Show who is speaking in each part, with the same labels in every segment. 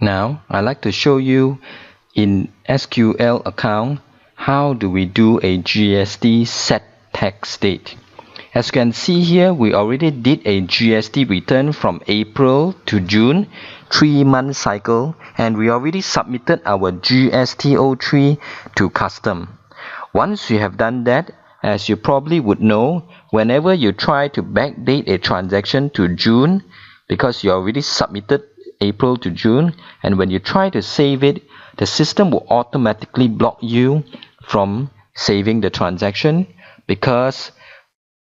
Speaker 1: Now, I'd like to show you in SQL account how do we do a GST Set Tax Date. As you can see here, we already did a GST return from April to June, 3-month cycle, and we already submitted our GST03 to custom. Once you have done that, as you probably would know, whenever you try to backdate a transaction to June, because you already submitted April to June, and when you try to save it, the system will automatically block you from saving the transaction, because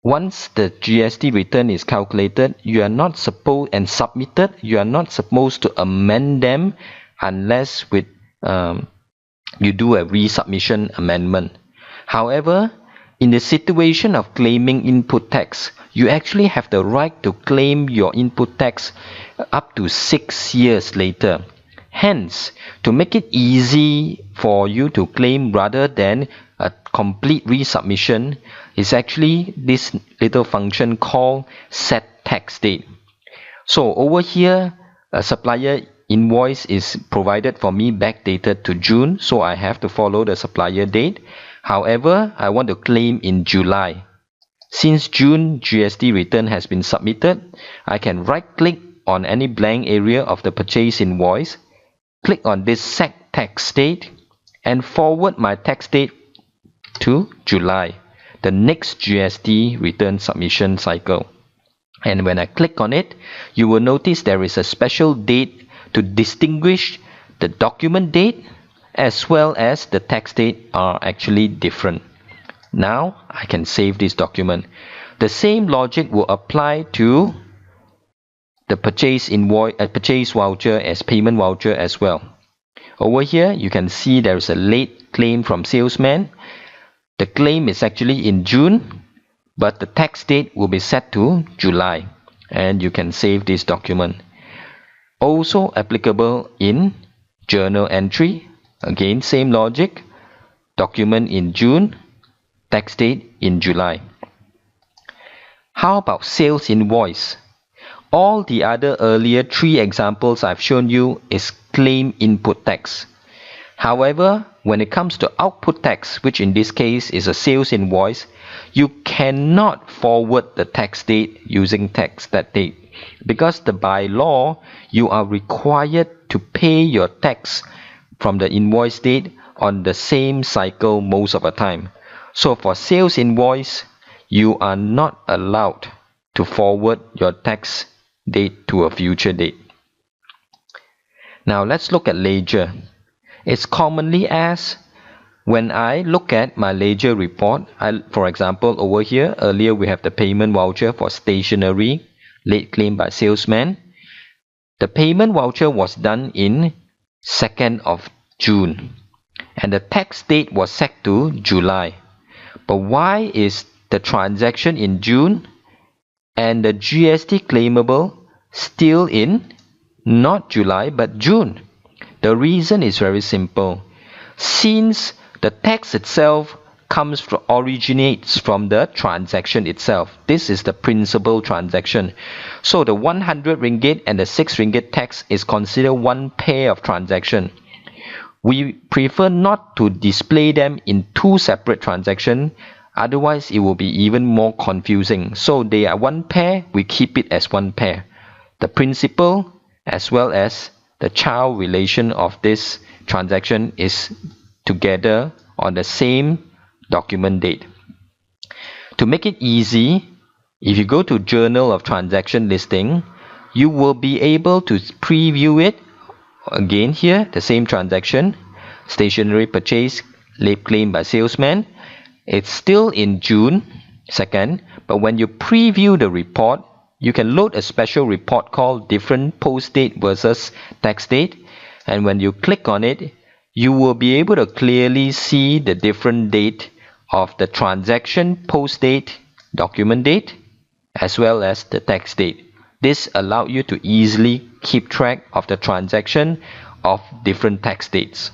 Speaker 1: once the GST return is calculated, you are not supposed and submitted, you are not supposed to amend them unless you do a resubmission amendment. However, in the situation of claiming input tax, you actually have the right to claim your input tax up to 6 years later. Hence, to make it easy for you to claim rather than a complete resubmission is actually this little function called Set Tax Date. So over here, a supplier invoice is provided for me backdated to June, so I have to follow the supplier date. However, I want to claim in July. Since June GST return has been submitted, I can right-click on any blank area of the purchase invoice, click on this Set Tax Date, and forward my tax date to July, the next GST return submission cycle. And when I click on it, you will notice there is a special date to distinguish the document date as well as the tax date are actually different. Now I can save this document. The same logic will apply to the purchase invoice, purchase voucher as payment voucher as well. Over here, you can see there is a late claim from salesman. The claim is actually in June, but the tax date will be set to July, and you can save this document. Also applicable in journal entry. Again, same logic. Document in June, tax date in July. How about sales invoice? All the other earlier 3 examples I've shown you is claim input tax. However, when it comes to output tax, which in this case is a sales invoice, you cannot forward the tax date using that date, because by law, you are required to pay your tax from the invoice date on the same cycle most of the time. So for sales invoice, you are not allowed to forward your tax date to a future date. Now let's look at ledger. It's commonly asked when I look at my ledger report. For example, over here, earlier we have the payment voucher for stationery, late claim by salesman. The payment voucher was done in 2nd of June, and the tax date was set to July. But why is the transaction in June and the GST claimable still in not July but June? The reason is very simple. Since the tax itself originates from the transaction itself. This is the principal transaction. So the 100 ringgit and the 6 ringgit tax is considered one pair of transaction. We prefer not to display them in 2 separate transactions, otherwise it will be even more confusing. So they are one pair, we keep it as one pair. The principal as well as the child relation of this transaction is together on the same document date. To make it easy, if you go to Journal of Transaction Listing, you will be able to preview it. Again here, the same transaction, stationery purchase, late claim by salesman. It's still in June 2nd, but when you preview the report, you can load a special report called different post date versus tax date, and when you click on it, you will be able to clearly see the different date of the transaction post date, document date, as well as the tax date. This allows you to easily keep track of the transaction of different tax dates.